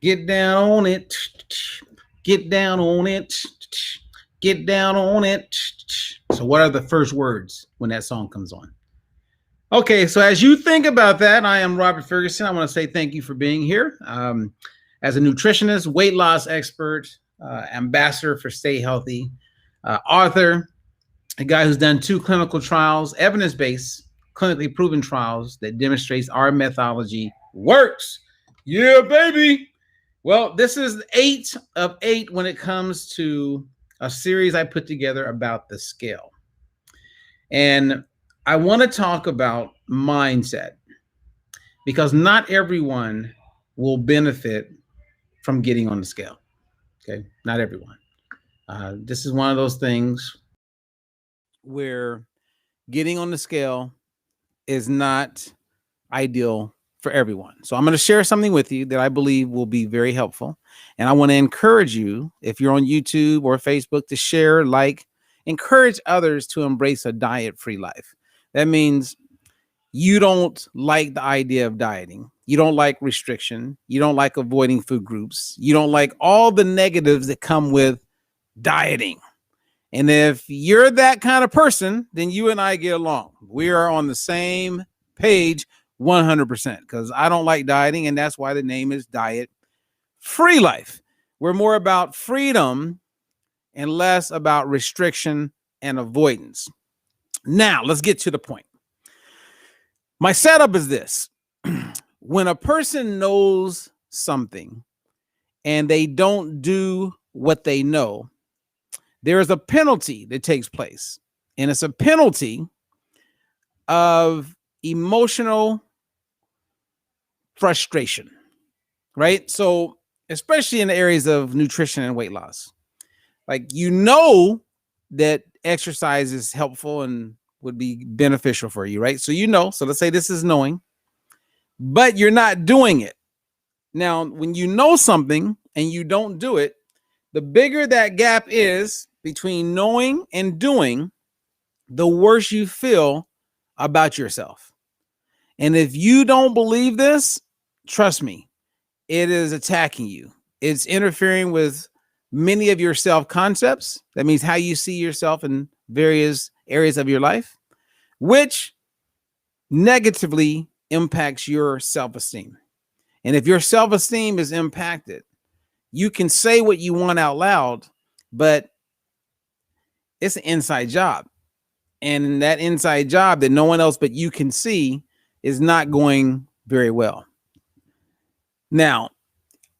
Get down on it. Get down on it. Get down on it. So, what are the first words when that song comes on? Okay, so as you think about that, I am Robert Ferguson. I want to say thank you for being here. As a nutritionist, weight loss expert, ambassador for Stay Healthy, author, a guy who's done 2 clinical trials, evidence-based, clinically proven trials that demonstrates our methodology works. Yeah, baby. Well, this is 8 of 8 when it comes to a series I put together about the scale. And I want to talk about mindset because not everyone will benefit from getting on the scale. Okay, not everyone. This is one of those things where getting on the scale is not ideal for everyone. So I'm going to share something with you that I believe will be very helpful. And I want to encourage you, if you're on YouTube or Facebook, to share, encourage others to embrace a diet-free life. That means you don't like the idea of dieting. You don't like restriction. You don't like avoiding food groups. You don't like all the negatives that come with dieting. And if you're that kind of person, then you and I get along. We are on the same page 100% because I don't like dieting, and that's why the name is Diet Free Life. We're more about freedom and less about restriction and avoidance. Now, let's get to the point. My setup is this. When a person knows something and they don't do what they know, there is a penalty that takes place. And it's a penalty of emotional frustration, right? So, especially in the areas of nutrition and weight loss, you know that exercise is helpful and would be beneficial for you, right? So, so let's say this is knowing, but you're not doing it. Now, when you know something and you don't do it, the bigger that gap is between knowing and doing, the worse you feel about yourself. And if you don't believe this, trust me, it is attacking you. It's interfering with many of your self-concepts. That means how you see yourself in various areas of your life, which negatively impacts your self-esteem. And if your self-esteem is impacted, you can say what you want out loud, but it's an inside job. And that inside job that no one else but you can see is not going very well. Now,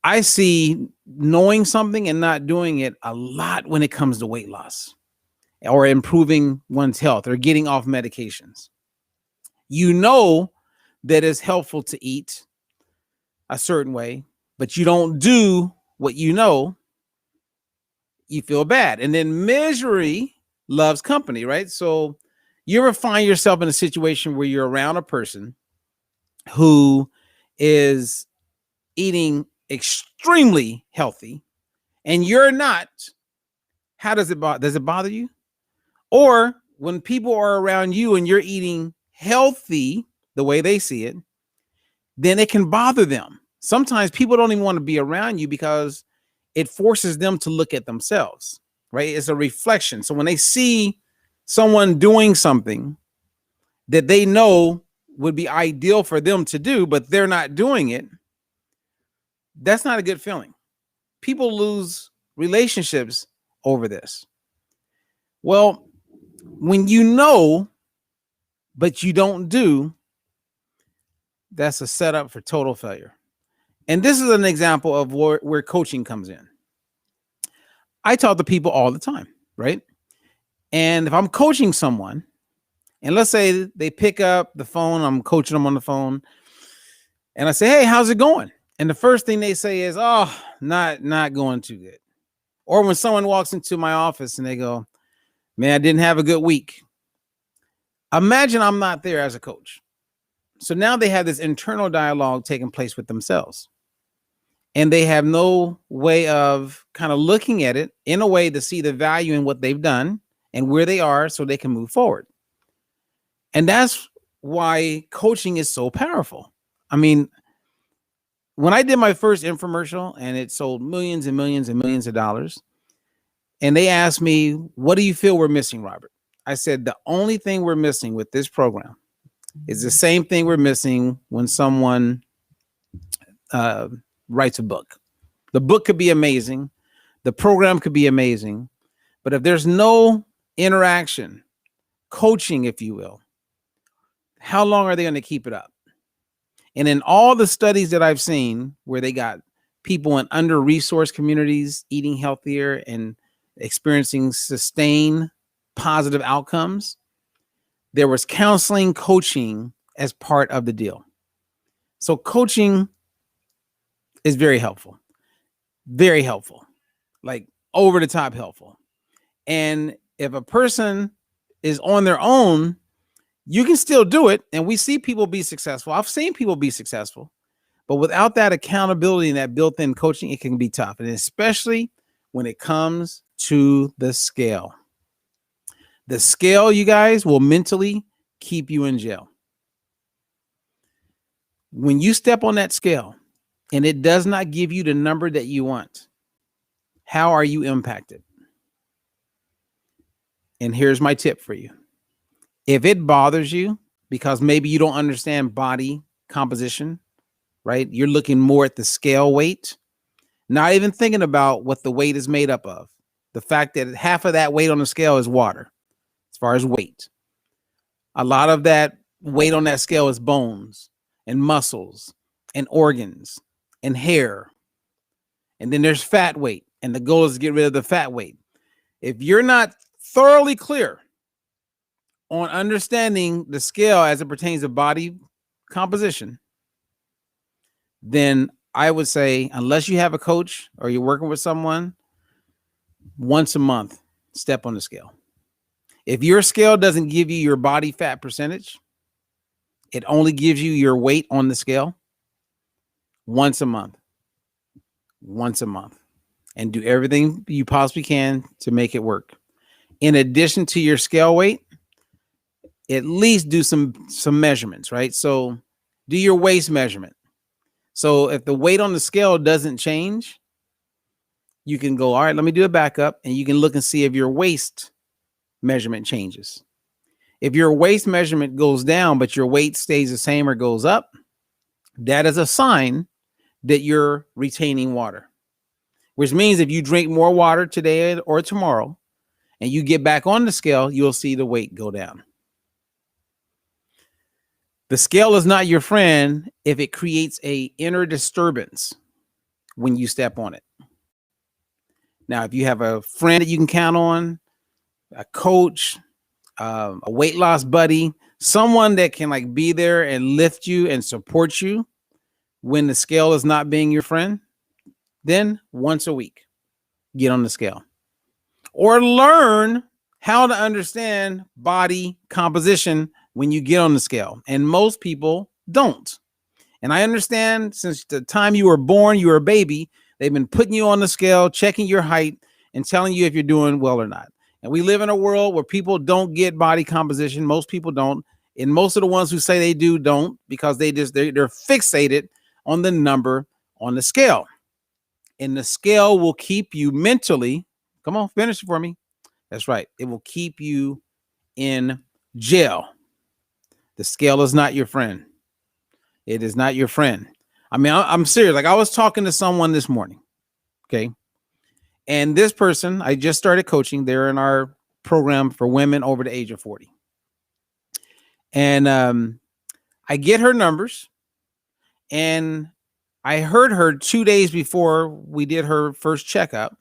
I see knowing something and not doing it a lot when it comes to weight loss or improving one's health or getting off medications. You know that it's helpful to eat a certain way, but you don't do what you know, you feel bad. And then misery loves company, right? So you ever find yourself in a situation where you're around a person who is eating extremely healthy and you're not? How does it bother you? Or when people are around you and you're eating healthy the way they see it, then it can bother them. Sometimes people don't even want to be around you because it forces them to look at themselves, right? It's a reflection. So when they see someone doing something that they know would be ideal for them to do, but they're not doing it, that's not a good feeling. People lose relationships over this. Well, when you know, but you don't do, that's a setup for total failure. And this is an example of where coaching comes in. I talk to people all the time, right? And if I'm coaching someone, and let's say they pick up the phone, I'm coaching them on the phone, and I say, hey, how's it going? And the first thing they say is, oh, not going too good. Or when someone walks into my office and they go, man, I didn't have a good week. Imagine I'm not there as a coach. So now they have this internal dialogue taking place with themselves. And they have no way of kind of looking at it in a way to see the value in what they've done and where they are so they can move forward. And that's why coaching is so powerful. I mean, when I did my first infomercial and it sold millions and millions and millions of dollars, and they asked me, what do you feel we're missing, Robert? I said, the only thing we're missing with this program is the same thing we're missing when someone writes a book. The book could be amazing. The program could be amazing. But if there's no interaction, coaching, if you will, how long are they going to keep it up? And in all the studies that I've seen where they got people in under-resourced communities eating healthier and experiencing sustained positive outcomes, there was counseling, coaching as part of the deal. So coaching is very helpful, like over the top helpful. And if a person is on their own, you can still do it. And we see people be successful. I've seen people be successful, but without that accountability and that built-in coaching, it can be tough. And especially when it comes to the scale. The scale, you guys, will mentally keep you in jail. When you step on that scale and it does not give you the number that you want, how are you impacted? And here's my tip for you. If it bothers you because maybe you don't understand body composition, right? You're looking more at the scale weight, not even thinking about what the weight is made up of. The fact that half of that weight on the scale is water, as far as weight. A lot of that weight on that scale is bones and muscles and organs and hair. And then there's fat weight. And the goal is to get rid of the fat weight. If you're not thoroughly clear on understanding the scale as it pertains to body composition, then I would say, unless you have a coach or you're working with someone, once a month, step on the scale. If your scale doesn't give you your body fat percentage, it only gives you your weight on the scale, once a month, and do everything you possibly can to make it work. In addition to your scale weight, at least do some measurements, right? So do your waist measurement. So if the weight on the scale doesn't change, you can go, all right, let me do a backup, and you can look and see if your waist measurement changes. If your waist measurement goes down, but your weight stays the same or goes up, that is a sign that you're retaining water, which means if you drink more water today or tomorrow and you get back on the scale, you'll see the weight go down. The scale is not your friend if it creates an inner disturbance when you step on it. Now, if you have a friend that you can count on, a coach, a weight loss buddy, someone that can like be there and lift you and support you when the scale is not being your friend, then once a week, get on the scale. Or learn how to understand body composition when you get on the scale. And most people don't. And I understand since the time you were born, you were a baby, they've been putting you on the scale, checking your height, and telling you if you're doing well or not. And we live in a world where people don't get body composition. Most people don't. And most of the ones who say they do don't, because they're fixated on the number on the scale. And the scale will keep you mentally, come on, finish it for me. That's right. It will keep you in jail. The scale is not your friend. It is not your friend. I mean, I'm serious. Like I was talking to someone this morning. Okay. And this person, I just started coaching. They're in our program for women over the age of 40. And I get her numbers. And I heard her 2 days before we did her first checkup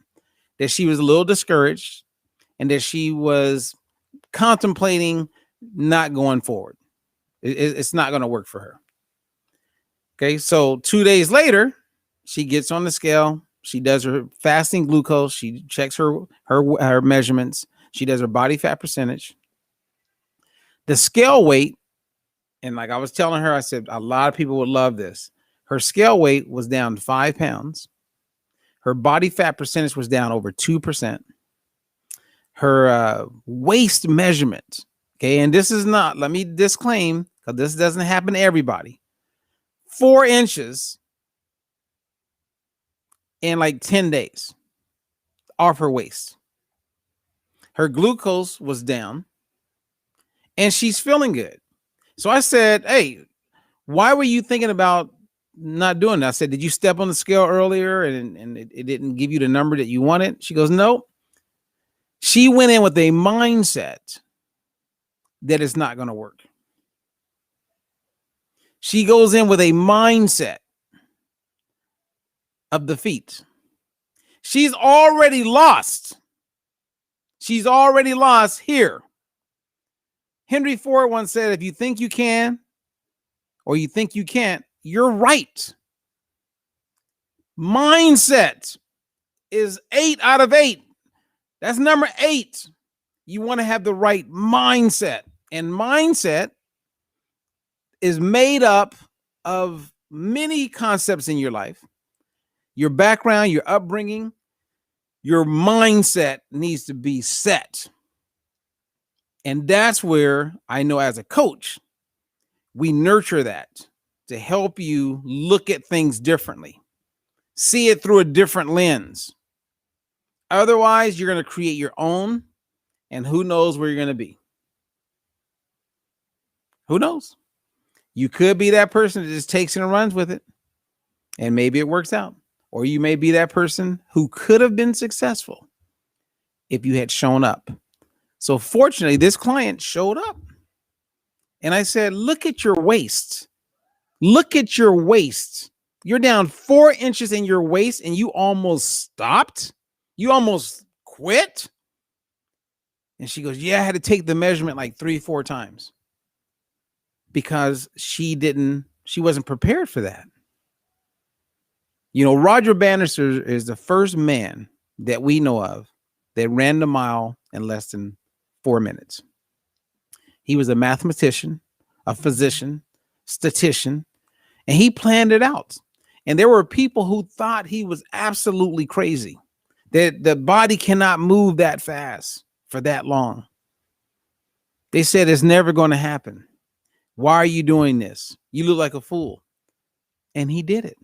that she was a little discouraged and that she was contemplating not going forward. It's not going to work for her. Okay, so 2 days later, she gets on the scale. She does her fasting glucose. She checks her measurements. She does her body fat percentage. The scale weight, and like I was telling her, I said, a lot of people would love this. Her scale weight was down 5 pounds. Her body fat percentage was down over 2%. Her waist measurement, okay, and this is not, let me disclaim, because this doesn't happen to everybody. 4 inches in like 10 days off her waist. Her glucose was down and she's feeling good. So I said, hey, why were you thinking about not doing that? I said, did you step on the scale earlier and it didn't give you the number that you wanted? She goes, no. She went in with a mindset that it's not going to work. She goes in with a mindset of defeat. She's already lost. She's already lost here. Henry Ford once said, if you think you can or you think you can't, you're right. Mindset is 8 out of 8. That's number 8. You want to have the right mindset. And mindset is made up of many concepts in your life. Your background, your upbringing, your mindset needs to be set. And that's where I know as a coach, we nurture that to help you look at things differently, see it through a different lens. Otherwise, you're going to create your own, and who knows where you're going to be. Who knows? You could be that person that just takes it and runs with it, and maybe it works out. Or you may be that person who could have been successful if you had shown up. So fortunately, this client showed up. And I said, look at your waist. Look at your waist. You're down 4 inches in your waist and you almost stopped. You almost quit. And she goes, yeah, I had to take the measurement like 3-4 times because she wasn't prepared for that. You know, Roger Bannister is the first man that we know of that ran the mile in less than 4 minutes. He was a mathematician, a physician, statistician, and he planned it out. And there were people who thought he was absolutely crazy, that the body cannot move that fast for that long. They said it's never going to happen. Why are you doing this? You look like a fool. And he did it.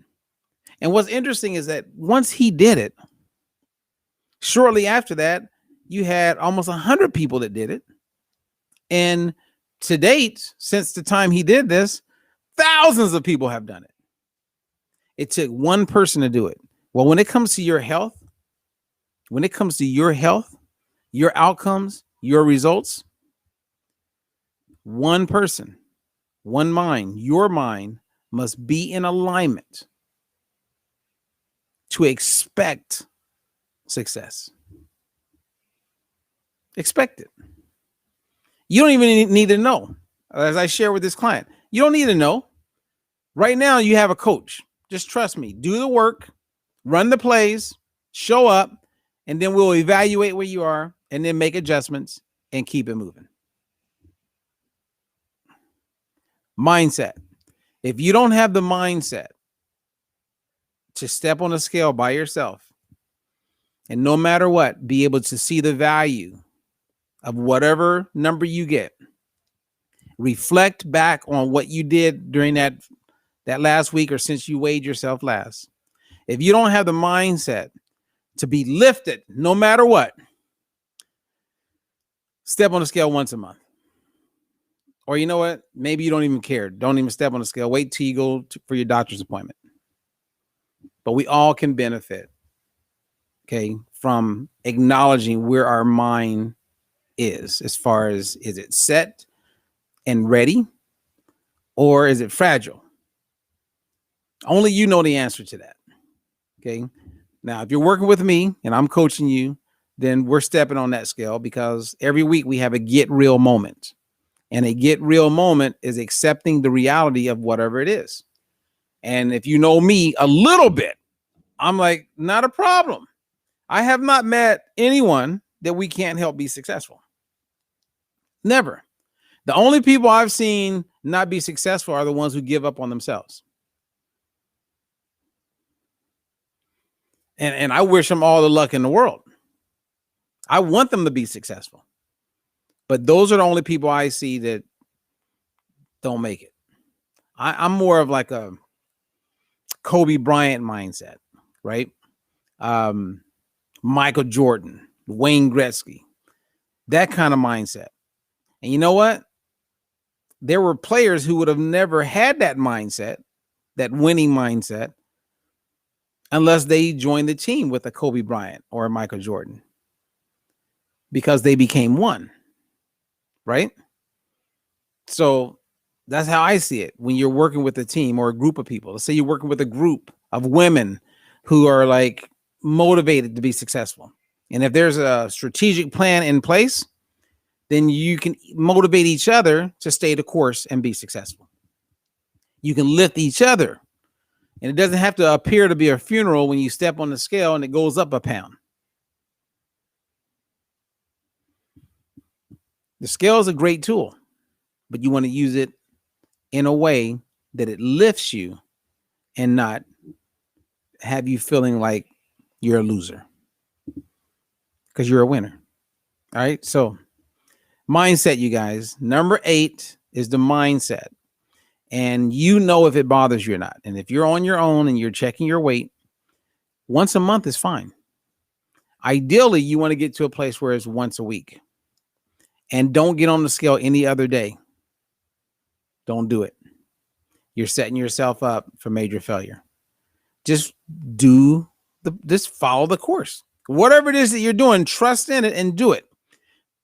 And what's interesting is that once he did it, shortly after that, you had almost 100 people that did it. And to date, since the time he did this, thousands of people have done it. It took one person to do it. Well, when it comes to your health, your outcomes, your results, one person, one mind, your mind must be in alignment to expect success. Expect it. You don't even need to know. As I share with this client, you don't need to know. Right now, you have a coach. Just trust me. Do the work, run the plays, show up, and then we'll evaluate where you are and then make adjustments and keep it moving. Mindset. If you don't have the mindset to step on a scale by yourself and no matter what, be able to see the value of whatever number you get, reflect back on what you did during that last week or since you weighed yourself last. If you don't have the mindset to be lifted no matter what, step on the scale once a month. Or you know what? Maybe you don't even care. Don't even step on the scale. Wait till you go for your doctor's appointment. But we all can benefit, okay, from acknowledging where our mind is as far as, is it set and ready or is it fragile? Only you know the answer to that. Okay. Now, if you're working with me and I'm coaching you, then we're stepping on that scale because every week we have a get real moment. And a get real moment is accepting the reality of whatever it is. And if you know me a little bit, I'm like, not a problem. I have not met anyone that we can't help be successful. Never. The only people I've seen not be successful are the ones who give up on themselves. And I wish them all the luck in the world. I want them to be successful. But those are the only people I see that don't make it. I'm more of like a Kobe Bryant mindset, right? Michael Jordan, Wayne Gretzky, that kind of mindset. And you know what? There were players who would have never had that mindset, that winning mindset, unless they joined the team with a Kobe Bryant or a Michael Jordan, because they became one, right? So that's how I see it. When you're working with a team or a group of people, let's say you're working with a group of women who are like motivated to be successful. And if there's a strategic plan in place, then you can motivate each other to stay the course and be successful. You can lift each other. And it doesn't have to appear to be a funeral when you step on the scale and it goes up a pound. The scale is a great tool, but you want to use it in a way that it lifts you and not have you feeling like you're a loser, because you're a winner. All right. So mindset, you guys. Number 8 is the mindset. And you know if it bothers you or not. And if you're on your own and you're checking your weight, once a month is fine. Ideally, you want to get to a place where it's once a week. And don't get on the scale any other day. Don't do it. You're setting yourself up for major failure. Just follow the course. Whatever it is that you're doing, trust in it and do it.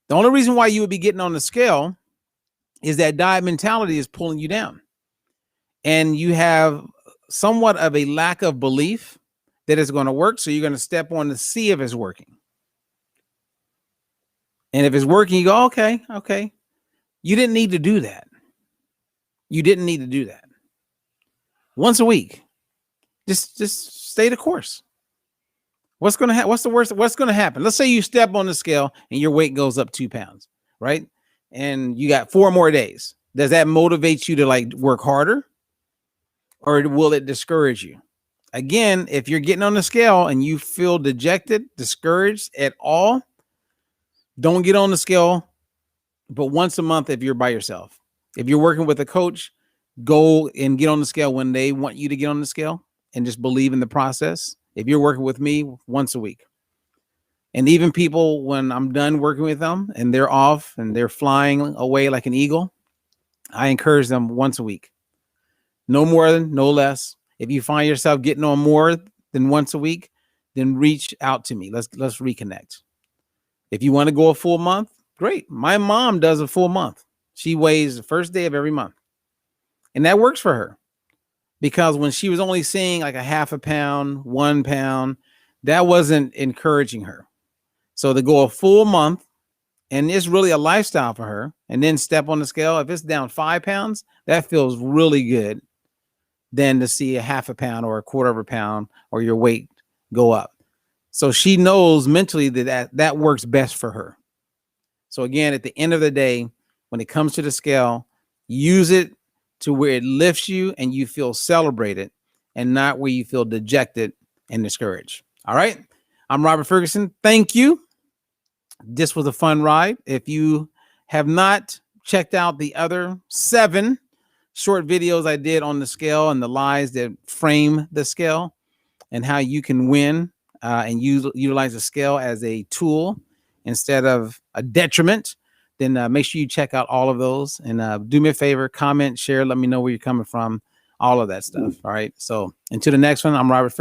The only reason why you would be getting on the scale is that diet mentality is pulling you down. And you have somewhat of a lack of belief that it's going to work. So you're going to step on to see if it's working. And if it's working, you go, okay. You didn't need to do that. You didn't need to do that. Once a week, just stay the course. What's going to happen? What's the worst? What's going to happen? Let's say you step on the scale and your weight goes up 2 pounds, right? And you got 4 more days. Does that motivate you to like work harder? Or will it discourage you? Again, if you're getting on the scale and you feel dejected, discouraged at all, don't get on the scale, but once a month if you're by yourself. If you're working with a coach, go and get on the scale when they want you to get on the scale and just believe in the process. If you're working with me, once a week. And even people, when I'm done working with them and they're off and they're flying away like an eagle, I encourage them once a week. No more than, no less. If you find yourself getting on more than once a week, then reach out to me. Let's reconnect. If you want to go a full month, great. My mom does a full month. She weighs the first day of every month. And that works for her. Because when she was only seeing like a half a pound, 1 pound, that wasn't encouraging her. So to go a full month, and it's really a lifestyle for her, and then step on the scale, if it's down 5 pounds, that feels really good than to see a half a pound or a quarter of a pound or your weight go up. So she knows mentally that works best for her. So again, at the end of the day, when it comes to the scale, use it to where it lifts you and you feel celebrated, and not where you feel dejected and discouraged. All right. I'm Robert Ferguson. Thank you. This was a fun ride. If you have not checked out the other 7 short videos I did on the scale and the lies that frame the scale and how you can win and utilize the scale as a tool instead of a detriment, then make sure you check out all of those, and do me a favor, comment, share, let me know where you're coming from, all of that stuff. All right. So until the next one, I'm Robert Ferguson.